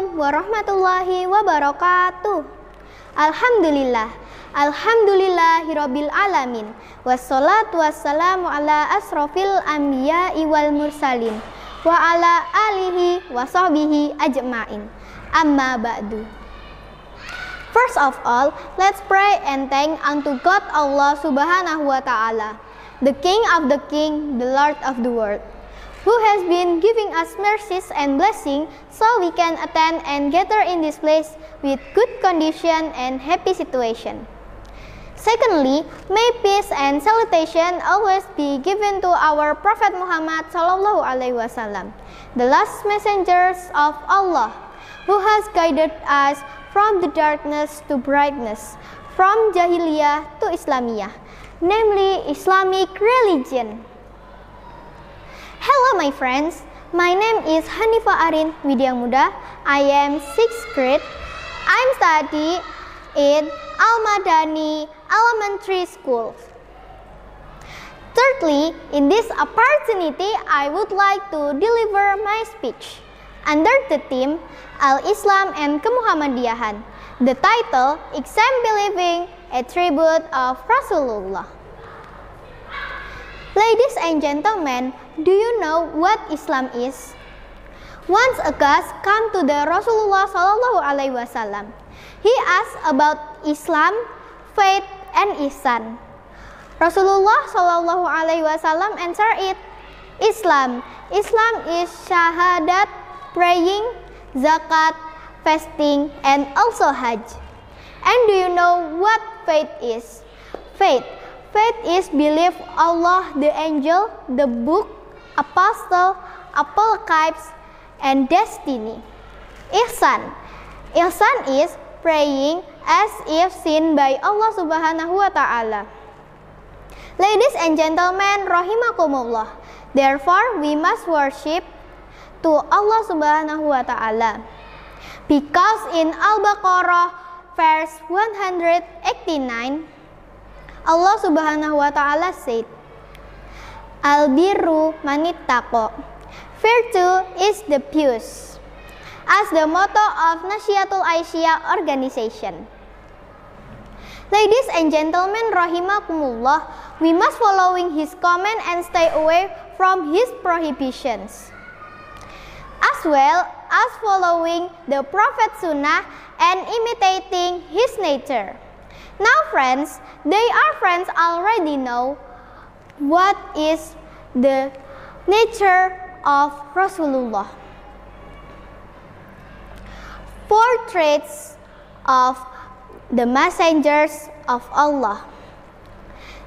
Assalamualaikum warahmatullahi wabarakatuh. Alhamdulillahirabbil alamin. Wassalatu wassalamu ala asrofil anbiya'i wal mursalin wa ala alihi wa sahbihi ajma'in. Amma ba'du. First of all, let's pray and thank unto God Allah Subhanahu wa ta'ala, the King of the King, the Lord of the world, who has been giving us mercies and blessing so we can attend and gather in this place with good condition and happy situation. Secondly, may peace and salutation always be given to our Prophet Muhammad sallallahu alaihi wasallam, the last messengers of Allah, who has guided us from the darkness to brightness, from Jahiliyah to Islamiyah, namely Islamic religion. Hello my friends, my name is Hanifa Arin Widyamuda. I am 6th grade. I'm studying in Al-Madani Elementary School. Thirdly, in this opportunity, I would like to deliver my speech under the theme Al-Islam and Kemuhammadiyahan. The title, Exam Believing, a Tribute of Rasulullah. Ladies and gentlemen, do you know what Islam is? Once a guest came to the Rasulullah sallallahu alaihi wasallam. He asked about Islam, faith, and ihsan. Rasulullah sallallahu alaihi wasallam answered it, Islam is syahadat, praying, zakat, fasting, and also hajj. And do you know what faith is? Faith is belief Allah, the angel, the book, apostle, apocalypse, and destiny. Ihsan is praying as if seen by Allah Subhanahu wa ta'ala. Ladies and gentlemen, rahimakumullah. Therefore, we must worship to Allah Subhanahu wa ta'ala. Because in Al-Baqarah verse 189, Allah Subhanahu wa ta'ala said, Al-birru manittaqo. Virtue is the pious, as the motto of Nasyiatul Aisyah organization. Ladies and gentlemen, rahimakumullah, we must following his command and stay away from his prohibitions, as well as following the Prophet's sunnah and imitating his nature. Now friends, our friends already know what is the nature of Rasulullah. 4 traits of the messengers of Allah.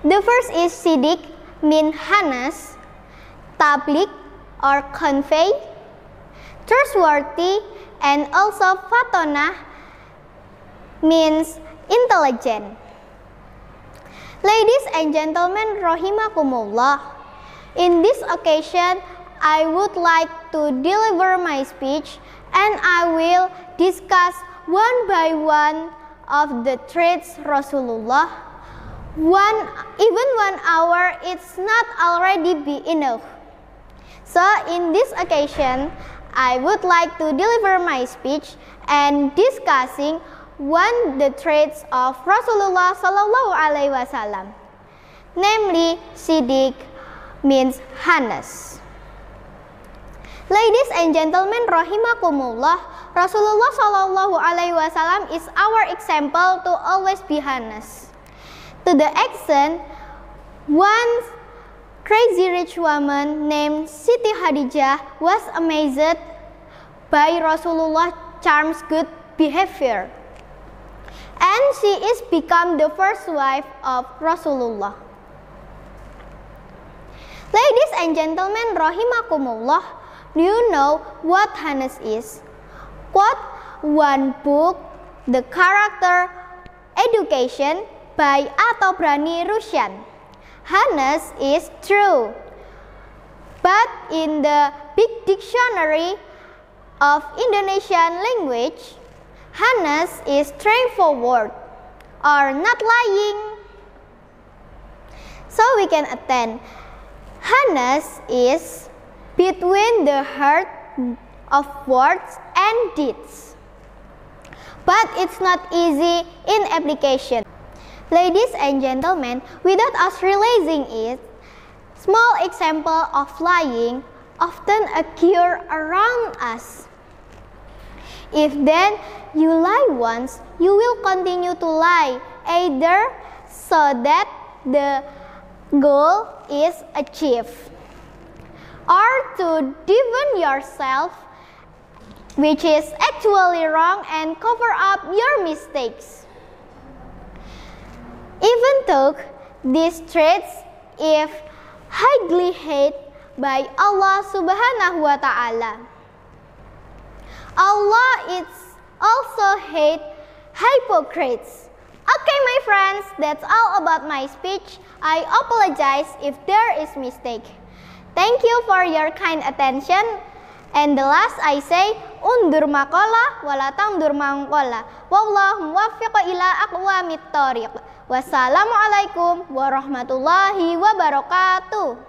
The first is Siddiq, mean honest, tabligh or convey, trustworthy, and also Fatonah means intelligent. Ladies and gentlemen, rahimakumullah, in this occasion, I would like to deliver my speech and I will discuss one by one of the traits Rasulullah. Even 1 hour, it's not already be enough. So in this occasion, I would like to deliver my speech and discussing the traits of Rasulullah sallallahu alaihi wasallam, namely Siddiq means honest. Ladies and gentlemen, rahimakumullah, Rasulullah sallallahu alaihi wasallam is our example to always be honest. To the extent, one crazy rich woman named Siti Khadijah was amazed by Rasulullah charm's good behavior, and she is become the first wife of Rasulullah. Ladies and gentlemen, rahimakumullah, do you know what honest is? Quote one book, The Character Education by Atobrani Rusyan. Honest is true, but in the Big Dictionary of Indonesian language, honest is straightforward or not lying. So we can attend. Honest is between the heart of words and deeds. But it's not easy in application. Ladies and gentlemen, without us realizing it, small example of lying often occur around us. If then you lie once, you will continue to lie, either so that the goal is achieved, or to defend yourself, which is actually wrong, and cover up your mistakes. Even though these traits is highly hated by Allah Subhanahu wa Ta'ala, Allah is also hate hypocrites. Okay, my friends, that's all about my speech. I apologize if there is mistake. Thank you for your kind attention. And the last I say, undur maqala wala tamdur mangqala. Wallahu muwaffiq ila aqwamit thoriq. Wassalamualaikum warahmatullahi wabarakatuh.